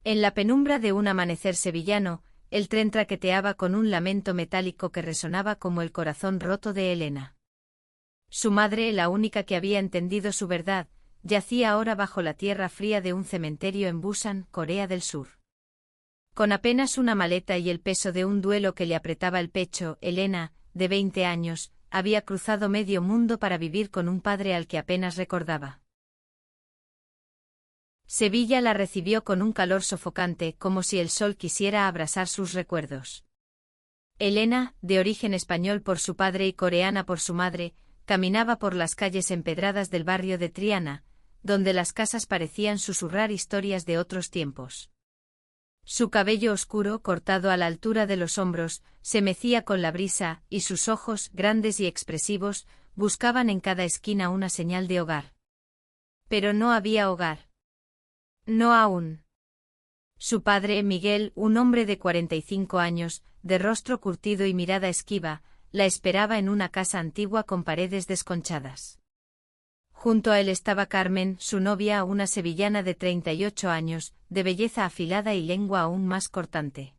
En la penumbra de un amanecer sevillano, el tren traqueteaba con un lamento metálico que resonaba como el corazón roto de Elena. Su madre, la única que había entendido su verdad, yacía ahora bajo la tierra fría de un cementerio en Busan, Corea del Sur. Con apenas una maleta y el peso de un duelo que le apretaba el pecho, Elena, de 20 años, había cruzado medio mundo para vivir con un padre al que apenas recordaba. Sevilla la recibió con un calor sofocante, como si el sol quisiera abrasar sus recuerdos. Elena, de origen español por su padre y coreana por su madre, caminaba por las calles empedradas del barrio de Triana, donde las casas parecían susurrar historias de otros tiempos. Su cabello oscuro, cortado a la altura de los hombros, se mecía con la brisa, y sus ojos, grandes y expresivos, buscaban en cada esquina una señal de hogar. Pero no había hogar. No aún. Su padre, Miguel, un hombre de 45 años, de rostro curtido y mirada esquiva, la esperaba en una casa antigua con paredes desconchadas. Junto a él estaba Carmen, su novia, una sevillana de 38 años, de belleza afilada y lengua aún más cortante.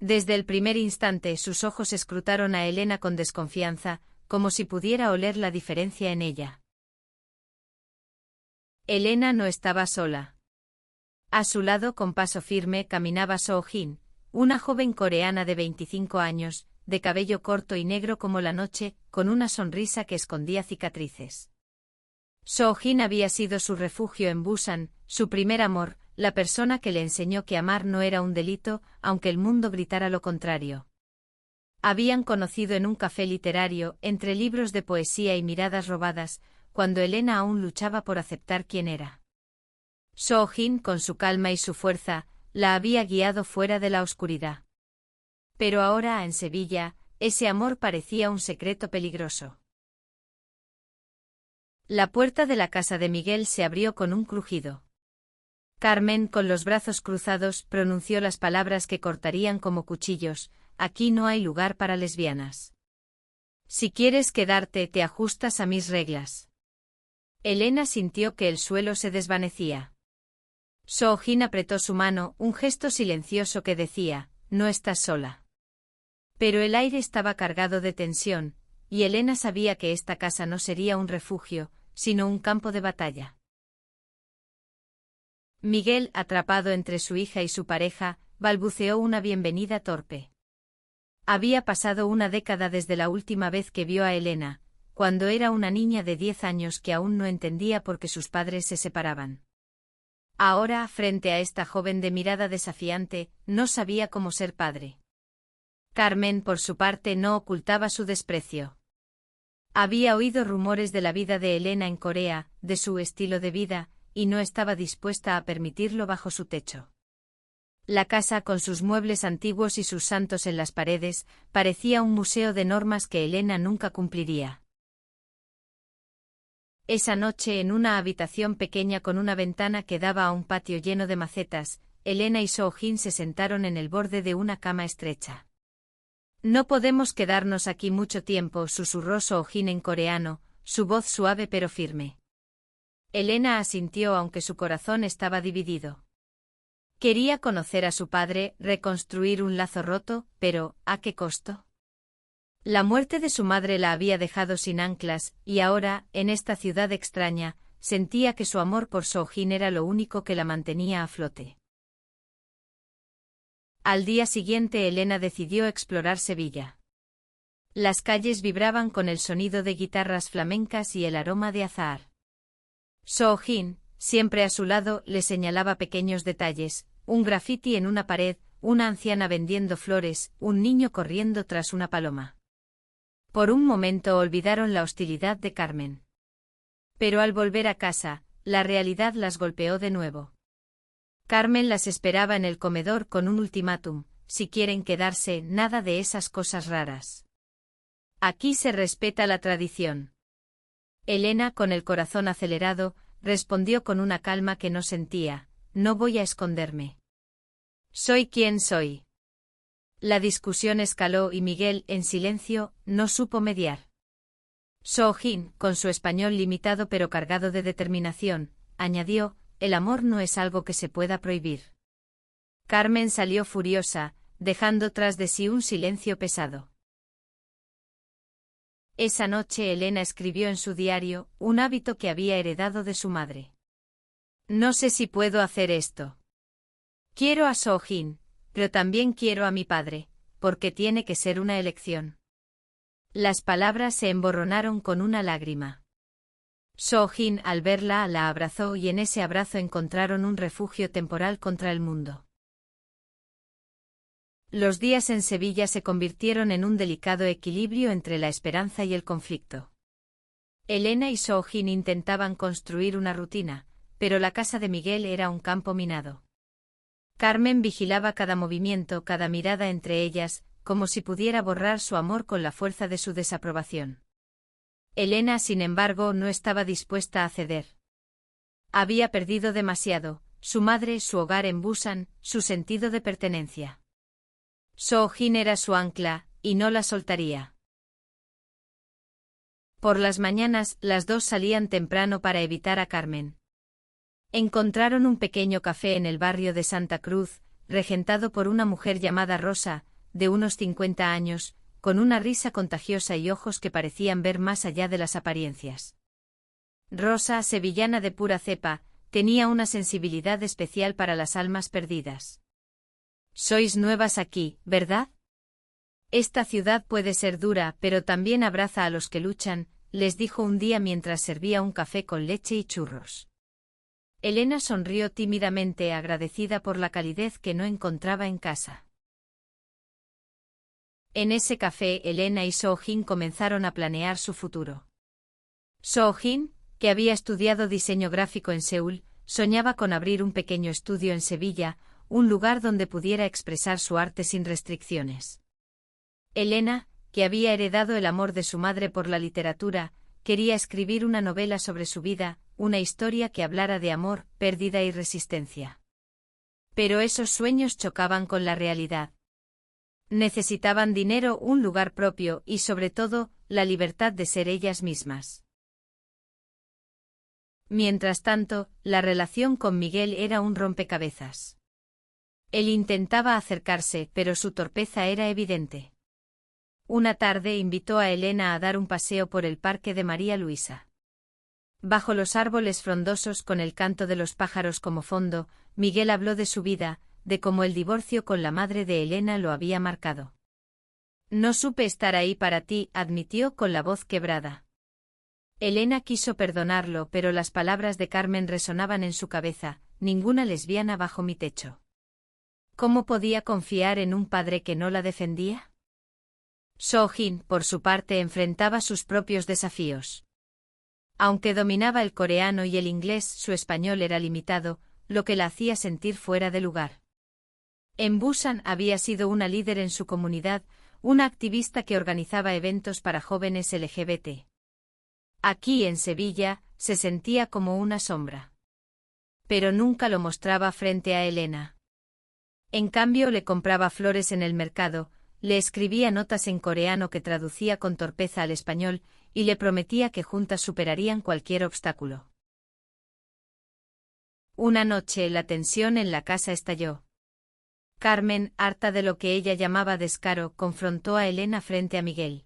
Desde el primer instante sus ojos escrutaron a Elena con desconfianza, como si pudiera oler la diferencia en ella. Elena no estaba sola. A su lado, con paso firme, caminaba Soo-jin, una joven coreana de 25 años, de cabello corto y negro como la noche, con una sonrisa que escondía cicatrices. Soo-jin había sido su refugio en Busan, su primer amor, la persona que le enseñó que amar no era un delito, aunque el mundo gritara lo contrario. Habían conocido en un café literario, entre libros de poesía y miradas robadas, cuando Elena aún luchaba por aceptar quién era. Soo-jin, con su calma y su fuerza, la había guiado fuera de la oscuridad. Pero ahora, en Sevilla, ese amor parecía un secreto peligroso. La puerta de la casa de Miguel se abrió con un crujido. Carmen, con los brazos cruzados, pronunció las palabras que cortarían como cuchillos: «Aquí no hay lugar para lesbianas. Si quieres quedarte, te ajustas a mis reglas». Elena sintió que el suelo se desvanecía. Soo-jin apretó su mano, un gesto silencioso que decía: «No estás sola». Pero el aire estaba cargado de tensión, y Elena sabía que esta casa no sería un refugio, sino un campo de batalla. Miguel, atrapado entre su hija y su pareja, balbuceó una bienvenida torpe. Había pasado una década desde la última vez que vio a Elena, cuando era una niña de 10 años que aún no entendía por qué sus padres se separaban. Ahora, frente a esta joven de mirada desafiante, no sabía cómo ser padre. Carmen, por su parte, no ocultaba su desprecio. Había oído rumores de la vida de Elena en Corea, de su estilo de vida, y no estaba dispuesta a permitirlo bajo su techo. La casa, con sus muebles antiguos y sus santos en las paredes, parecía un museo de normas que Elena nunca cumpliría. Esa noche, en una habitación pequeña con una ventana que daba a un patio lleno de macetas, Elena y Soo-jin se sentaron en el borde de una cama estrecha. «No podemos quedarnos aquí mucho tiempo», susurró Soo-jin en coreano, su voz suave pero firme. Elena asintió aunque su corazón estaba dividido. Quería conocer a su padre, reconstruir un lazo roto, pero ¿a qué costo? La muerte de su madre la había dejado sin anclas, y ahora, en esta ciudad extraña, sentía que su amor por Soo-jin era lo único que la mantenía a flote. Al día siguiente Elena decidió explorar Sevilla. Las calles vibraban con el sonido de guitarras flamencas y el aroma de azahar. Soo-jin, siempre a su lado, le señalaba pequeños detalles: un grafiti en una pared, una anciana vendiendo flores, un niño corriendo tras una paloma. Por un momento olvidaron la hostilidad de Carmen. Pero al volver a casa, la realidad las golpeó de nuevo. Carmen las esperaba en el comedor con un ultimátum: si quieren quedarse, nada de esas cosas raras. Aquí se respeta la tradición. Elena, con el corazón acelerado, respondió con una calma que no sentía: no voy a esconderme. Soy quien soy. La discusión escaló y Miguel, en silencio, no supo mediar. Soo-jin, con su español limitado pero cargado de determinación, añadió: el amor no es algo que se pueda prohibir. Carmen salió furiosa, dejando tras de sí un silencio pesado. Esa noche Elena escribió en su diario, un hábito que había heredado de su madre. No sé si puedo hacer esto. Quiero a Soo-jin, pero también quiero a mi padre, porque tiene que ser una elección. Las palabras se emborronaron con una lágrima. Soo-jin al verla la abrazó y en ese abrazo encontraron un refugio temporal contra el mundo. Los días en Sevilla se convirtieron en un delicado equilibrio entre la esperanza y el conflicto. Elena y Soo-jin intentaban construir una rutina, pero la casa de Miguel era un campo minado. Carmen vigilaba cada movimiento, cada mirada entre ellas, como si pudiera borrar su amor con la fuerza de su desaprobación. Elena, sin embargo, no estaba dispuesta a ceder. Había perdido demasiado, su madre, su hogar en Busan, su sentido de pertenencia. Soo-jin era su ancla, y no la soltaría. Por las mañanas, las dos salían temprano para evitar a Carmen. Encontraron un pequeño café en el barrio de Santa Cruz, regentado por una mujer llamada Rosa, de unos 50 años, con una risa contagiosa y ojos que parecían ver más allá de las apariencias. Rosa, sevillana de pura cepa, tenía una sensibilidad especial para las almas perdidas. Sois nuevas aquí, ¿verdad? Esta ciudad puede ser dura, pero también abraza a los que luchan, les dijo un día mientras servía un café con leche y churros. Elena sonrió tímidamente, agradecida por la calidez que no encontraba en casa. En ese café Elena y Soo-jin comenzaron a planear su futuro. Soo-jin, que había estudiado diseño gráfico en Seúl, soñaba con abrir un pequeño estudio en Sevilla, un lugar donde pudiera expresar su arte sin restricciones. Elena, que había heredado el amor de su madre por la literatura, quería escribir una novela sobre su vida, una historia que hablara de amor, pérdida y resistencia. Pero esos sueños chocaban con la realidad. Necesitaban dinero, un lugar propio y, sobre todo, la libertad de ser ellas mismas. Mientras tanto, la relación con Miguel era un rompecabezas. Él intentaba acercarse, pero su torpeza era evidente. Una tarde invitó a Elena a dar un paseo por el parque de María Luisa. Bajo los árboles frondosos con el canto de los pájaros como fondo, Miguel habló de su vida, de cómo el divorcio con la madre de Elena lo había marcado. No supe estar ahí para ti, admitió con la voz quebrada. Elena quiso perdonarlo, pero las palabras de Carmen resonaban en su cabeza, ninguna lesbiana bajo mi techo. ¿Cómo podía confiar en un padre que no la defendía? Soo-jin, por su parte, enfrentaba sus propios desafíos. Aunque dominaba el coreano y el inglés, su español era limitado, lo que la hacía sentir fuera de lugar. En Busan había sido una líder en su comunidad, una activista que organizaba eventos para jóvenes LGBT. Aquí en Sevilla, se sentía como una sombra. Pero nunca lo mostraba frente a Elena. En cambio, le compraba flores en el mercado, le escribía notas en coreano que traducía con torpeza al español, y le prometía que juntas superarían cualquier obstáculo. Una noche la tensión en la casa estalló. Carmen, harta de lo que ella llamaba descaro, confrontó a Elena frente a Miguel.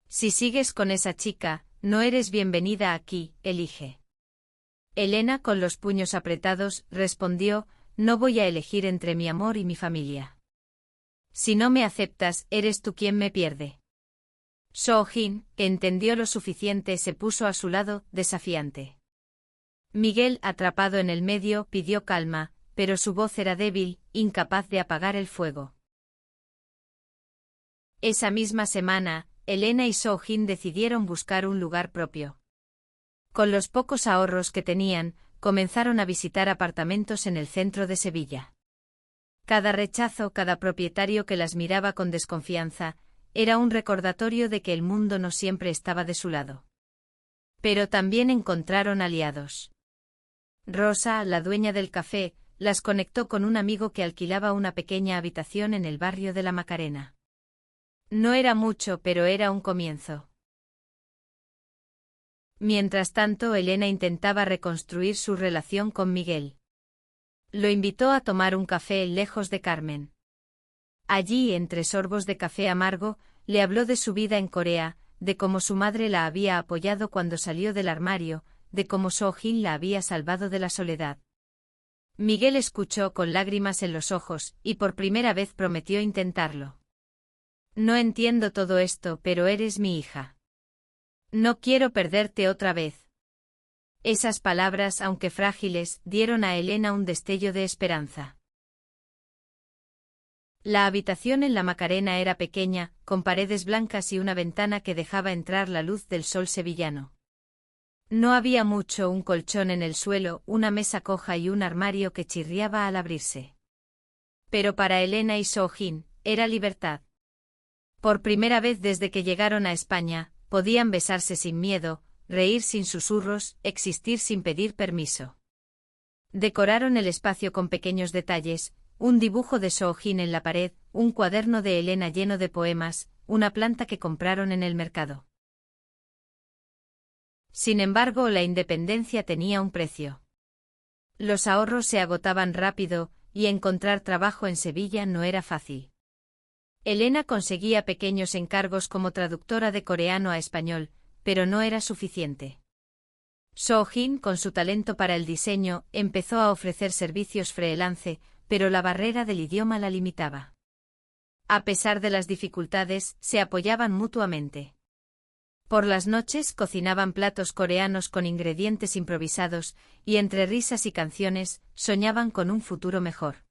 Si sigues con esa chica, no eres bienvenida aquí, elige. Elena, con los puños apretados, respondió, no voy a elegir entre mi amor y mi familia. Si no me aceptas, eres tú quien me pierde. Soo-jin, que entendió lo suficiente, se puso a su lado, desafiante. Miguel, atrapado en el medio, pidió calma, pero su voz era débil, incapaz de apagar el fuego. Esa misma semana, Elena y Soo-jin decidieron buscar un lugar propio. Con los pocos ahorros que tenían, comenzaron a visitar apartamentos en el centro de Sevilla. Cada rechazo, cada propietario que las miraba con desconfianza, era un recordatorio de que el mundo no siempre estaba de su lado. Pero también encontraron aliados. Rosa, la dueña del café, las conectó con un amigo que alquilaba una pequeña habitación en el barrio de la Macarena. No era mucho, pero era un comienzo. Mientras tanto, Elena intentaba reconstruir su relación con Miguel. Lo invitó a tomar un café lejos de Carmen. Allí, entre sorbos de café amargo, le habló de su vida en Corea, de cómo su madre la había apoyado cuando salió del armario, de cómo Soo-jin la había salvado de la soledad. Miguel escuchó con lágrimas en los ojos, y por primera vez prometió intentarlo. No entiendo todo esto, pero eres mi hija. No quiero perderte otra vez. Esas palabras, aunque frágiles, dieron a Elena un destello de esperanza. La habitación en la Macarena era pequeña, con paredes blancas y una ventana que dejaba entrar la luz del sol sevillano. No había mucho, un colchón en el suelo, una mesa coja y un armario que chirriaba al abrirse. Pero para Elena y Soo-jin, era libertad. Por primera vez desde que llegaron a España, podían besarse sin miedo, reír sin susurros, existir sin pedir permiso. Decoraron el espacio con pequeños detalles, un dibujo de Soo-jin en la pared, un cuaderno de Elena lleno de poemas, una planta que compraron en el mercado. Sin embargo, la independencia tenía un precio. Los ahorros se agotaban rápido, y encontrar trabajo en Sevilla no era fácil. Elena conseguía pequeños encargos como traductora de coreano a español, pero no era suficiente. Soo-jin, con su talento para el diseño, empezó a ofrecer servicios freelance, pero la barrera del idioma la limitaba. A pesar de las dificultades, se apoyaban mutuamente. Por las noches cocinaban platos coreanos con ingredientes improvisados, y entre risas y canciones, soñaban con un futuro mejor.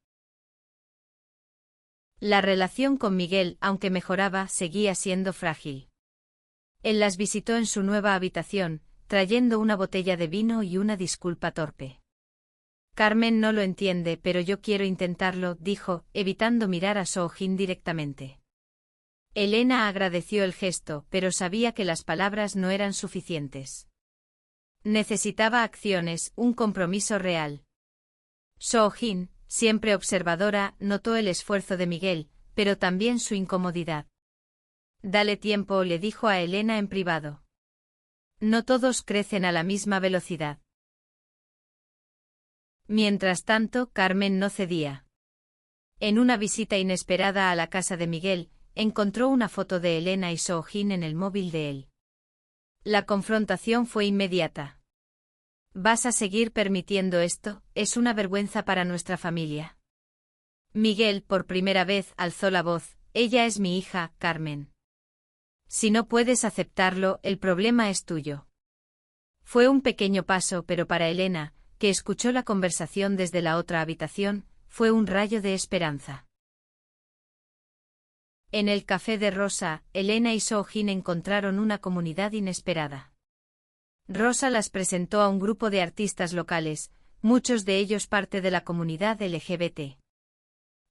La relación con Miguel, aunque mejoraba, seguía siendo frágil. Él las visitó en su nueva habitación, trayendo una botella de vino y una disculpa torpe. Carmen no lo entiende, pero yo quiero intentarlo, dijo, evitando mirar a Soo-jin directamente. Elena agradeció el gesto, pero sabía que las palabras no eran suficientes. Necesitaba acciones, un compromiso real. Soo-jin, siempre observadora, notó el esfuerzo de Miguel, pero también su incomodidad. Dale tiempo, le dijo a Elena en privado. No todos crecen a la misma velocidad. Mientras tanto, Carmen no cedía. En una visita inesperada a la casa de Miguel, encontró una foto de Elena y Soo-jin en el móvil de él. La confrontación fue inmediata. ¿Vas a seguir permitiendo esto? Es una vergüenza para nuestra familia. Miguel, por primera vez, alzó la voz. Ella es mi hija, Carmen. Si no puedes aceptarlo, el problema es tuyo. Fue un pequeño paso, pero para Elena, que escuchó la conversación desde la otra habitación, fue un rayo de esperanza. En el café de Rosa, Elena y Soo-jin encontraron una comunidad inesperada. Rosa las presentó a un grupo de artistas locales, muchos de ellos parte de la comunidad LGBT.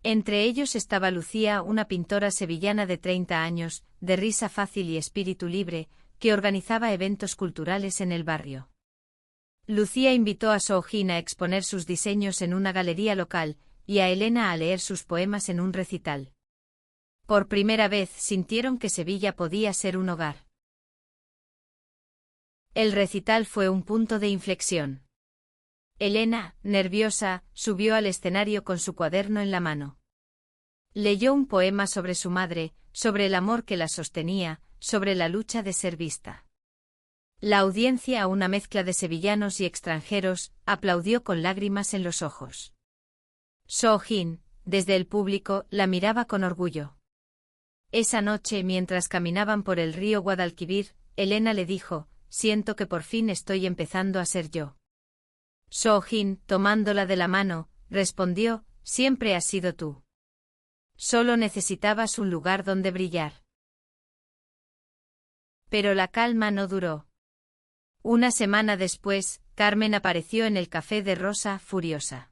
Entre ellos estaba Lucía, una pintora sevillana de 30 años, de risa fácil y espíritu libre, que organizaba eventos culturales en el barrio. Lucía invitó a Soo-jin a exponer sus diseños en una galería local, y a Elena a leer sus poemas en un recital. Por primera vez sintieron que Sevilla podía ser un hogar. El recital fue un punto de inflexión. Elena, nerviosa, subió al escenario con su cuaderno en la mano. Leyó un poema sobre su madre, sobre el amor que la sostenía, sobre la lucha de ser vista. La audiencia, una mezcla de sevillanos y extranjeros, aplaudió con lágrimas en los ojos. Soo-jin, desde el público, la miraba con orgullo. Esa noche, mientras caminaban por el río Guadalquivir, Elena le dijo, siento que por fin estoy empezando a ser yo. Soo-jin, tomándola de la mano, respondió, siempre has sido tú. Solo necesitabas un lugar donde brillar. Pero la calma no duró. Una semana después, Carmen apareció en el café de Rosa, furiosa.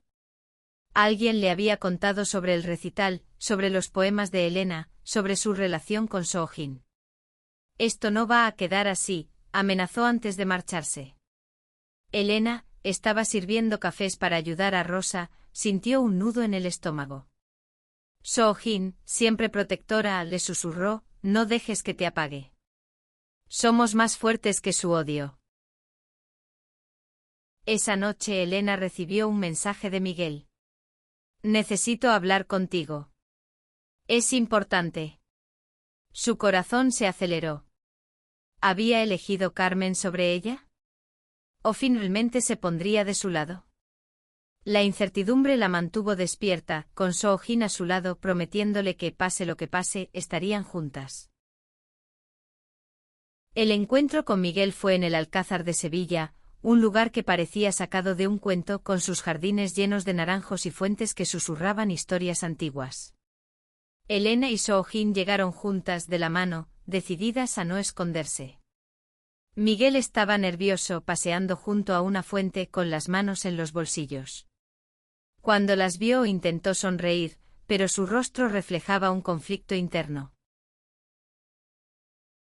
Alguien le había contado sobre el recital, sobre los poemas de Elena, sobre su relación con Soo-jin. Esto no va a quedar así, amenazó antes de marcharse. Elena, estaba sirviendo cafés para ayudar a Rosa, sintió un nudo en el estómago. Soo-jin, siempre protectora, le susurró, no dejes que te apague. Somos más fuertes que su odio. Esa noche Elena recibió un mensaje de Miguel. Necesito hablar contigo. Es importante. Su corazón se aceleró. ¿Había elegido Carmen sobre ella? ¿O finalmente se pondría de su lado? La incertidumbre la mantuvo despierta, con Soo-jin a su lado prometiéndole que, pase lo que pase, estarían juntas. El encuentro con Miguel fue en el Alcázar de Sevilla, un lugar que parecía sacado de un cuento con sus jardines llenos de naranjos y fuentes que susurraban historias antiguas. Elena y Soo-jin llegaron juntas de la mano, decididas a no esconderse. Miguel estaba nervioso paseando junto a una fuente con las manos en los bolsillos. Cuando las vio intentó sonreír, pero su rostro reflejaba un conflicto interno.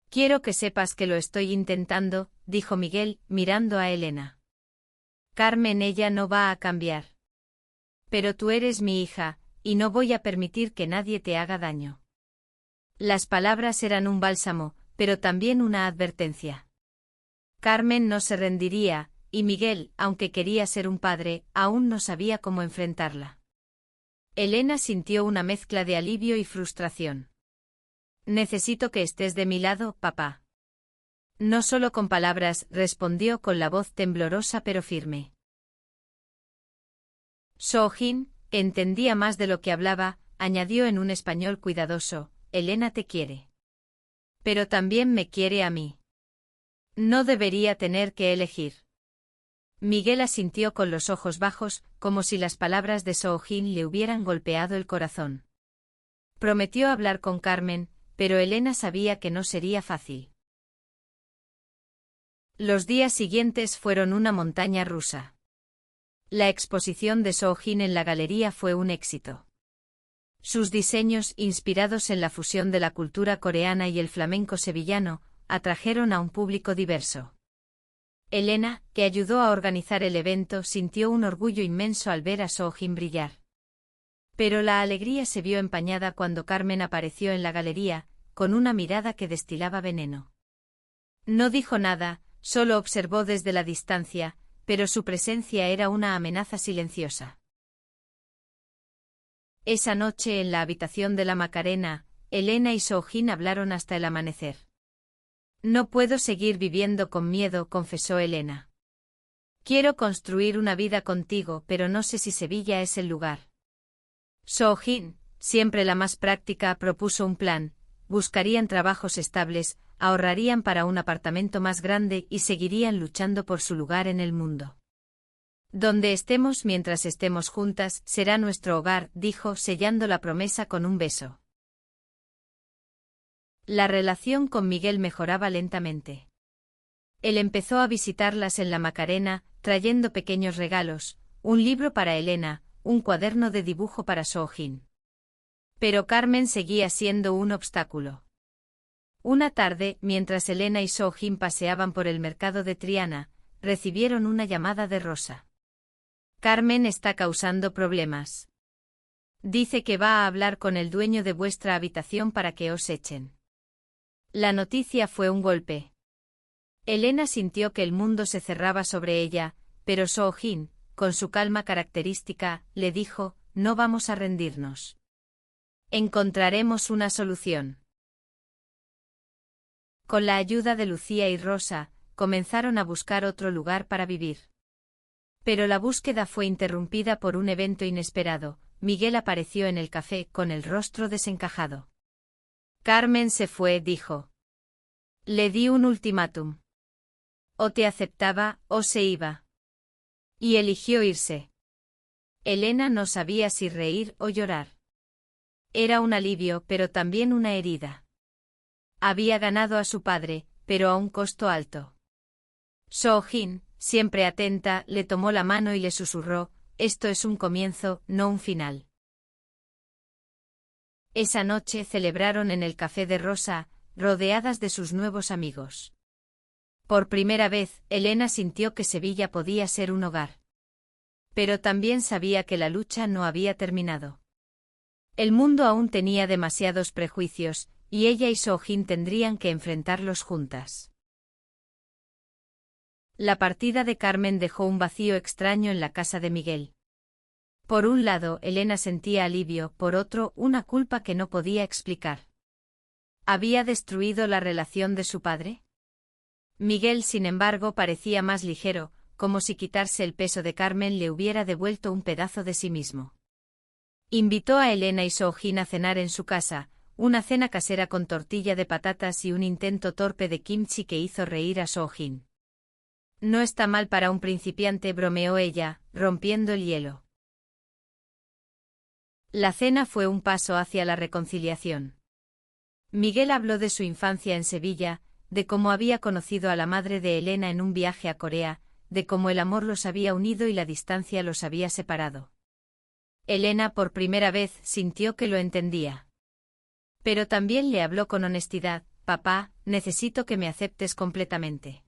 Quiero que sepas que lo estoy intentando, dijo Miguel, mirando a Elena. Carmen, ella no va a cambiar. Pero tú eres mi hija, y no voy a permitir que nadie te haga daño. Las palabras eran un bálsamo, pero también una advertencia. Carmen no se rendiría, y Miguel, aunque quería ser un padre, aún no sabía cómo enfrentarla. Elena sintió una mezcla de alivio y frustración. Necesito que estés de mi lado, papá. No solo con palabras, respondió con la voz temblorosa pero firme. Soo-jin, que entendía más de lo que hablaba, añadió en un español cuidadoso, Elena te quiere. Pero también me quiere a mí. No debería tener que elegir. Miguel asintió con los ojos bajos, como si las palabras de Soo-jin le hubieran golpeado el corazón. Prometió hablar con Carmen, pero Elena sabía que no sería fácil. Los días siguientes fueron una montaña rusa. La exposición de Soo-jin en la galería fue un éxito. Sus diseños, inspirados en la fusión de la cultura coreana y el flamenco sevillano, atrajeron a un público diverso. Elena, que ayudó a organizar el evento, sintió un orgullo inmenso al ver a Soo-jin brillar. Pero la alegría se vio empañada cuando Carmen apareció en la galería, con una mirada que destilaba veneno. No dijo nada, solo observó desde la distancia, pero su presencia era una amenaza silenciosa. Esa noche en la habitación de la Macarena, Elena y Soo-jin hablaron hasta el amanecer. No puedo seguir viviendo con miedo, confesó Elena. Quiero construir una vida contigo, pero no sé si Sevilla es el lugar. Soo-jin, siempre la más práctica, propuso un plan: buscarían trabajos estables, ahorrarían para un apartamento más grande y seguirían luchando por su lugar en el mundo. Donde estemos mientras estemos juntas será nuestro hogar, dijo, sellando la promesa con un beso. La relación con Miguel mejoraba lentamente. Él empezó a visitarlas en la Macarena, trayendo pequeños regalos, un libro para Elena, un cuaderno de dibujo para Soo-jin. Pero Carmen seguía siendo un obstáculo. Una tarde, mientras Elena y Soo-jin paseaban por el mercado de Triana, recibieron una llamada de Rosa. Carmen está causando problemas. Dice que va a hablar con el dueño de vuestra habitación para que os echen. La noticia fue un golpe. Elena sintió que el mundo se cerraba sobre ella, pero Soo-jin, con su calma característica, le dijo, no vamos a rendirnos. Encontraremos una solución. Con la ayuda de Lucía y Rosa, comenzaron a buscar otro lugar para vivir. Pero la búsqueda fue interrumpida por un evento inesperado. Miguel apareció en el café con el rostro desencajado. Carmen se fue, dijo. Le di un ultimátum. O te aceptaba, o se iba. Y eligió irse. Elena no sabía si reír o llorar. Era un alivio, pero también una herida. Había ganado a su padre, pero a un costo alto. Soo-jin, siempre atenta, le tomó la mano y le susurró, esto es un comienzo, no un final. Esa noche celebraron en el café de Rosa, rodeadas de sus nuevos amigos. Por primera vez, Elena sintió que Sevilla podía ser un hogar. Pero también sabía que la lucha no había terminado. El mundo aún tenía demasiados prejuicios, y ella y Soo-jin tendrían que enfrentarlos juntas. La partida de Carmen dejó un vacío extraño en la casa de Miguel. Por un lado, Elena sentía alivio, por otro, una culpa que no podía explicar. ¿Había destruido la relación de su padre? Miguel, sin embargo, parecía más ligero, como si quitarse el peso de Carmen le hubiera devuelto un pedazo de sí mismo. Invitó a Elena y Soo-jin a cenar en su casa, una cena casera con tortilla de patatas y un intento torpe de kimchi que hizo reír a Soo-jin. No está mal para un principiante, bromeó ella, rompiendo el hielo. La cena fue un paso hacia la reconciliación. Miguel habló de su infancia en Sevilla, de cómo había conocido a la madre de Elena en un viaje a Corea, de cómo el amor los había unido y la distancia los había separado. Elena por primera vez sintió que lo entendía. Pero también le habló con honestidad: papá, necesito que me aceptes completamente.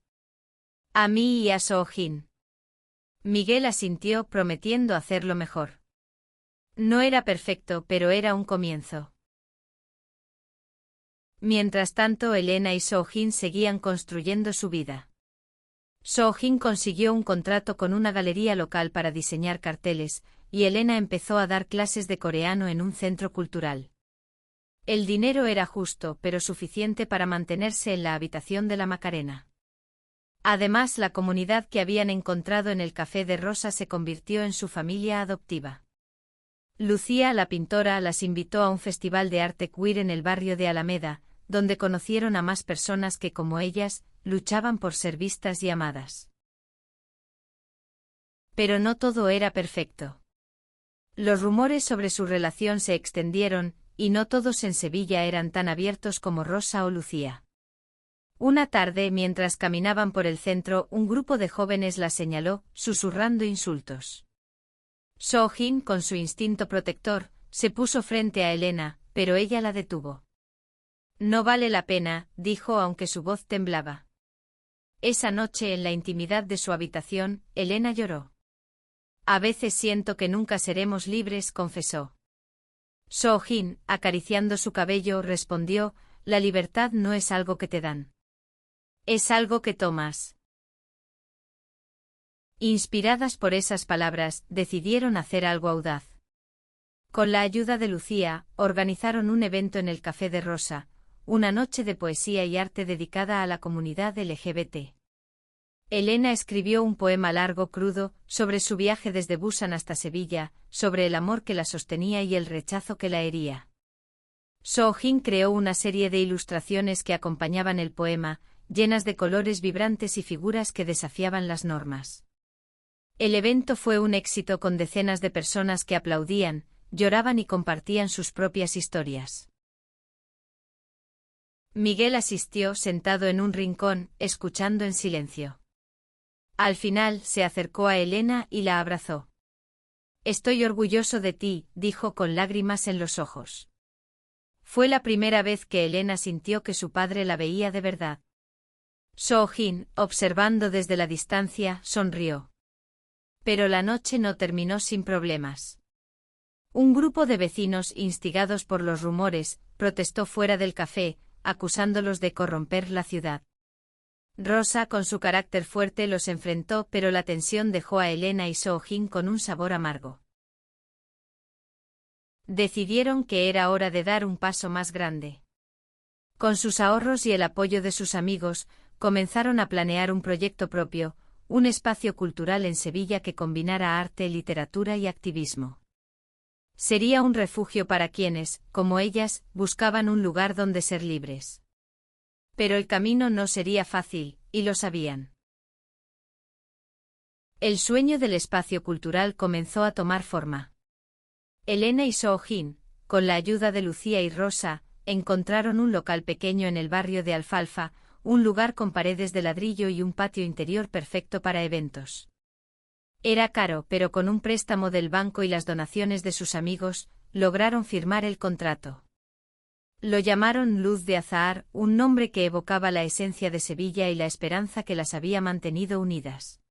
A mí y a Soo-jin. Miguel asintió, prometiendo hacerlo mejor. No era perfecto, pero era un comienzo. Mientras tanto, Elena y Soo-jin seguían construyendo su vida. Soo-jin consiguió un contrato con una galería local para diseñar carteles, y Elena empezó a dar clases de coreano en un centro cultural. El dinero era justo, pero suficiente para mantenerse en la habitación de la Macarena. Además, la comunidad que habían encontrado en el Café de Rosa se convirtió en su familia adoptiva. Lucía, la pintora, las invitó a un festival de arte queer en el barrio de Alameda, donde conocieron a más personas que, como ellas, luchaban por ser vistas y amadas. Pero no todo era perfecto. Los rumores sobre su relación se extendieron, y no todos en Sevilla eran tan abiertos como Rosa o Lucía. Una tarde, mientras caminaban por el centro, un grupo de jóvenes la señaló, susurrando insultos. Soo-jin, con su instinto protector, se puso frente a Elena, pero ella la detuvo. No vale la pena, dijo aunque su voz temblaba. Esa noche, en la intimidad de su habitación, Elena lloró. A veces siento que nunca seremos libres, confesó. Soo-jin, acariciando su cabello, respondió: la libertad no es algo que te dan. Es algo que tomas. Inspiradas por esas palabras, decidieron hacer algo audaz. Con la ayuda de Lucía, organizaron un evento en el Café de Rosa, una noche de poesía y arte dedicada a la comunidad LGBT. Elena escribió un poema largo, crudo, sobre su viaje desde Busan hasta Sevilla, sobre el amor que la sostenía y el rechazo que la hería. Soo-jin creó una serie de ilustraciones que acompañaban el poema, llenas de colores vibrantes y figuras que desafiaban las normas. El evento fue un éxito, con decenas de personas que aplaudían, lloraban y compartían sus propias historias. Miguel asistió, sentado en un rincón, escuchando en silencio. Al final, se acercó a Elena y la abrazó. Estoy orgulloso de ti, dijo con lágrimas en los ojos. Fue la primera vez que Elena sintió que su padre la veía de verdad. Soo-jin, observando desde la distancia, sonrió. Pero la noche no terminó sin problemas. Un grupo de vecinos, instigados por los rumores, protestó fuera del café, acusándolos de corromper la ciudad. Rosa, con su carácter fuerte, los enfrentó, pero la tensión dejó a Elena y Soo-jin con un sabor amargo. Decidieron que era hora de dar un paso más grande. Con sus ahorros y el apoyo de sus amigos, comenzaron a planear un proyecto propio, un espacio cultural en Sevilla que combinara arte, literatura y activismo. Sería un refugio para quienes, como ellas, buscaban un lugar donde ser libres. Pero el camino no sería fácil, y lo sabían. El sueño del espacio cultural comenzó a tomar forma. Elena y Soo-jin, con la ayuda de Lucía y Rosa, encontraron un local pequeño en el barrio de Alfalfa, un lugar con paredes de ladrillo y un patio interior perfecto para eventos. Era caro, pero con un préstamo del banco y las donaciones de sus amigos, lograron firmar el contrato. Lo llamaron Luz de Azahar, un nombre que evocaba la esencia de Sevilla y la esperanza que las había mantenido unidas.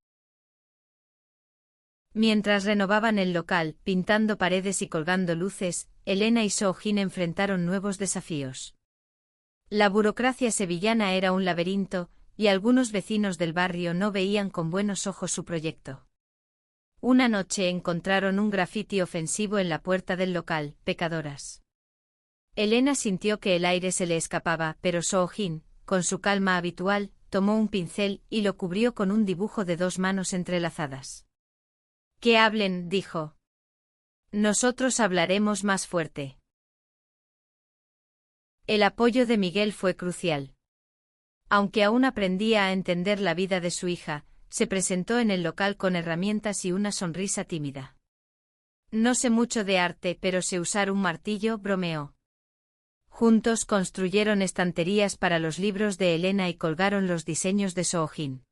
Mientras renovaban el local, pintando paredes y colgando luces, Elena y Soo-jin enfrentaron nuevos desafíos. La burocracia sevillana era un laberinto, y algunos vecinos del barrio no veían con buenos ojos su proyecto. Una noche encontraron un grafiti ofensivo en la puerta del local, pecadoras. Elena sintió que el aire se le escapaba, pero Soo-jin, con su calma habitual, tomó un pincel y lo cubrió con un dibujo de 2 manos entrelazadas. «Que hablen», dijo. «Nosotros hablaremos más fuerte». El apoyo de Miguel fue crucial. Aunque aún aprendía a entender la vida de su hija, se presentó en el local con herramientas y una sonrisa tímida. «No sé mucho de arte, pero sé usar un martillo», bromeó. Juntos construyeron estanterías para los libros de Elena y colgaron los diseños de Soo-jin.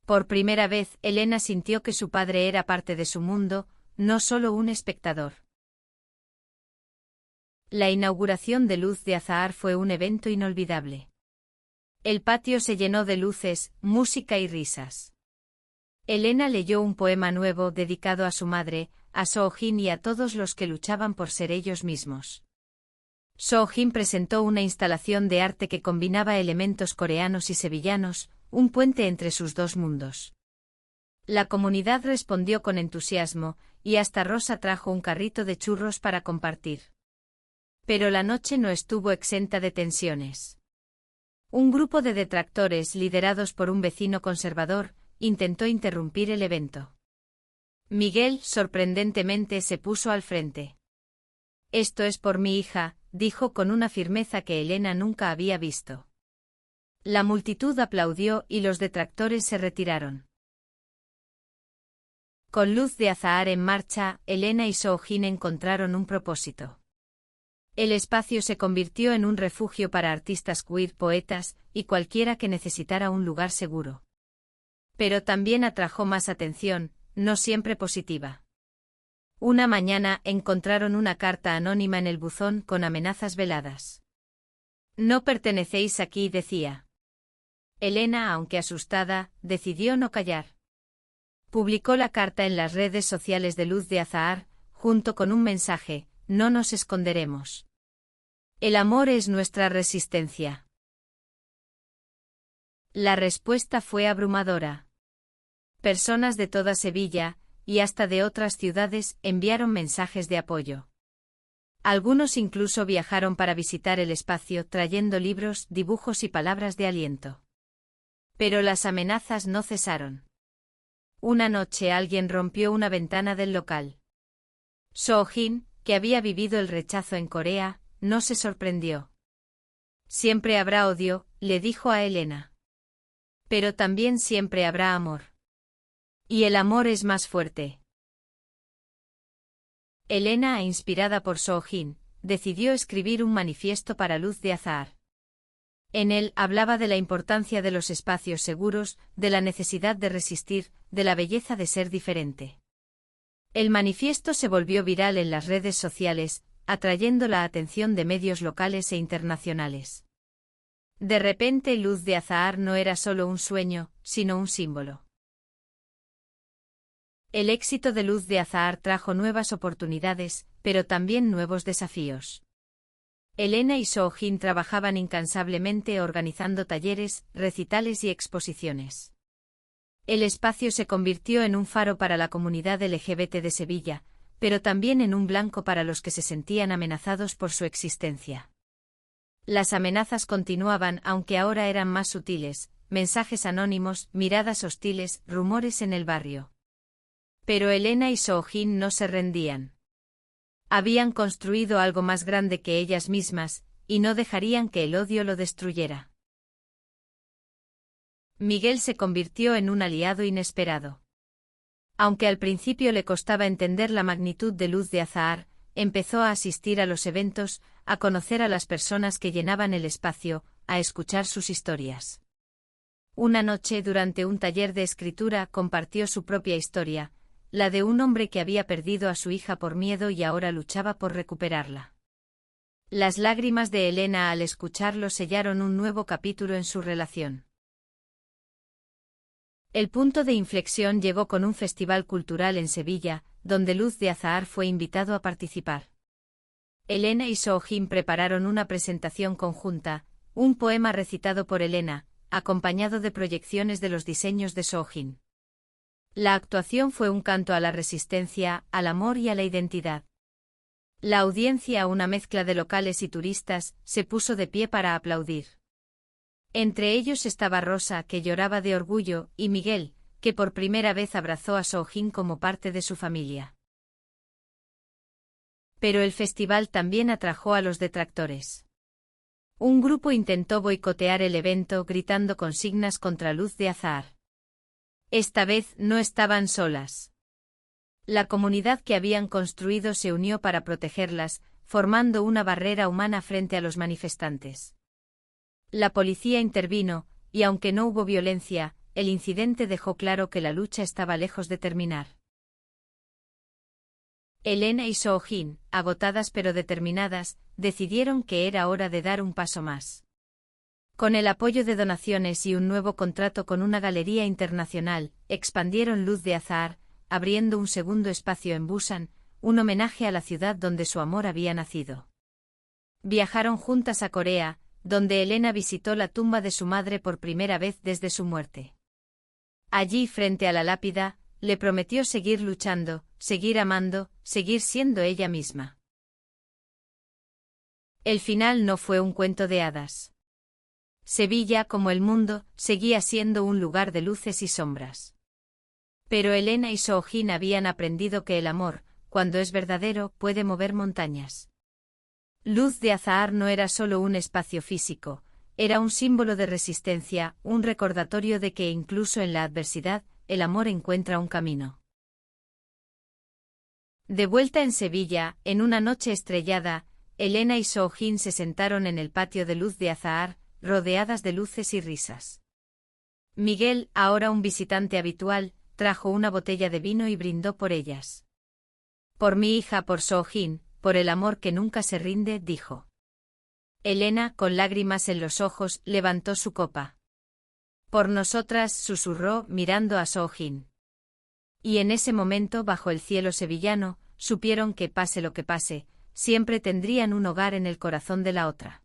Por primera vez, Elena sintió que su padre era parte de su mundo, no solo un espectador. La inauguración de Luz de Azahar fue un evento inolvidable. El patio se llenó de luces, música y risas. Elena leyó un poema nuevo dedicado a su madre, a Soo-jin y a todos los que luchaban por ser ellos mismos. Soo-jin presentó una instalación de arte que combinaba elementos coreanos y sevillanos, un puente entre sus 2 mundos. La comunidad respondió con entusiasmo, y hasta Rosa trajo un carrito de churros para compartir. Pero la noche no estuvo exenta de tensiones. Un grupo de detractores, liderados por un vecino conservador, intentó interrumpir el evento. Miguel, sorprendentemente, se puso al frente. «Esto es por mi hija», dijo con una firmeza que Elena nunca había visto. La multitud aplaudió y los detractores se retiraron. Con Luz de Azahar en marcha, Elena y Soo-jin encontraron un propósito. El espacio se convirtió en un refugio para artistas queer, poetas, y cualquiera que necesitara un lugar seguro. Pero también atrajo más atención, no siempre positiva. Una mañana encontraron una carta anónima en el buzón con amenazas veladas. «No pertenecéis aquí», decía. Elena, aunque asustada, decidió no callar. Publicó la carta en las redes sociales de Luz de Azahar, junto con un mensaje: «No nos esconderemos. El amor es nuestra resistencia». La respuesta fue abrumadora. Personas de toda Sevilla, y hasta de otras ciudades, enviaron mensajes de apoyo. Algunos incluso viajaron para visitar el espacio trayendo libros, dibujos y palabras de aliento. Pero las amenazas no cesaron. Una noche alguien rompió una ventana del local. Soo-jin, que había vivido el rechazo en Corea, no se sorprendió. «Siempre habrá odio», le dijo a Elena. «Pero también siempre habrá amor. Y el amor es más fuerte». Elena, inspirada por Soo-jin, decidió escribir un manifiesto para Luz de Azahar. En él hablaba de la importancia de los espacios seguros, de la necesidad de resistir, de la belleza de ser diferente. El manifiesto se volvió viral en las redes sociales, atrayendo la atención de medios locales e internacionales. De repente, Luz de Azahar no era solo un sueño, sino un símbolo. El éxito de Luz de Azahar trajo nuevas oportunidades, pero también nuevos desafíos. Elena y Soo-jin trabajaban incansablemente organizando talleres, recitales y exposiciones. El espacio se convirtió en un faro para la comunidad LGBT de Sevilla, pero también en un blanco para los que se sentían amenazados por su existencia. Las amenazas continuaban, aunque ahora eran más sutiles: mensajes anónimos, miradas hostiles, rumores en el barrio. Pero Elena y Soo-jin no se rendían. Habían construido algo más grande que ellas mismas, y no dejarían que el odio lo destruyera. Miguel se convirtió en un aliado inesperado. Aunque al principio le costaba entender la magnitud de Luz de Azahar, empezó a asistir a los eventos, a conocer a las personas que llenaban el espacio, a escuchar sus historias. Una noche, durante un taller de escritura, compartió su propia historia, la de un hombre que había perdido a su hija por miedo y ahora luchaba por recuperarla. Las lágrimas de Elena al escucharlo sellaron un nuevo capítulo en su relación. El punto de inflexión llegó con un festival cultural en Sevilla, donde Luz de Azahar fue invitado a participar. Elena y Soo-jin prepararon una presentación conjunta, un poema recitado por Elena, acompañado de proyecciones de los diseños de Soo-jin. La actuación fue un canto a la resistencia, al amor y a la identidad. La audiencia, una mezcla de locales y turistas, se puso de pie para aplaudir. Entre ellos estaba Rosa, que lloraba de orgullo, y Miguel, que por primera vez abrazó a Soo-jin como parte de su familia. Pero el festival también atrajo a los detractores. Un grupo intentó boicotear el evento gritando consignas contra Luz de Azahar. Esta vez no estaban solas. La comunidad que habían construido se unió para protegerlas, formando una barrera humana frente a los manifestantes. La policía intervino, y aunque no hubo violencia, el incidente dejó claro que la lucha estaba lejos de terminar. Elena y Soo-jin, agotadas pero determinadas, decidieron que era hora de dar un paso más. Con el apoyo de donaciones y un nuevo contrato con una galería internacional, expandieron Luz de Azahar, abriendo un segundo espacio en Busan, un homenaje a la ciudad donde su amor había nacido. Viajaron juntas a Corea, donde Elena visitó la tumba de su madre por primera vez desde su muerte. Allí, frente a la lápida, le prometió seguir luchando, seguir amando, seguir siendo ella misma. El final no fue un cuento de hadas. Sevilla, como el mundo, seguía siendo un lugar de luces y sombras. Pero Elena y Soo-jin habían aprendido que el amor, cuando es verdadero, puede mover montañas. Luz de Azahar no era solo un espacio físico, era un símbolo de resistencia, un recordatorio de que incluso en la adversidad, el amor encuentra un camino. De vuelta en Sevilla, en una noche estrellada, Elena y Soo-jin se sentaron en el patio de Luz de Azahar, rodeadas de luces y risas. Miguel, ahora un visitante habitual, trajo una botella de vino y brindó por ellas. Por mi hija, por Soo-jin, por el amor que nunca se rinde, dijo. Elena, con lágrimas en los ojos, levantó su copa. Por nosotras, susurró, mirando a Soo-jin. Y en ese momento, bajo el cielo sevillano, supieron que pase lo que pase, siempre tendrían un hogar en el corazón de la otra.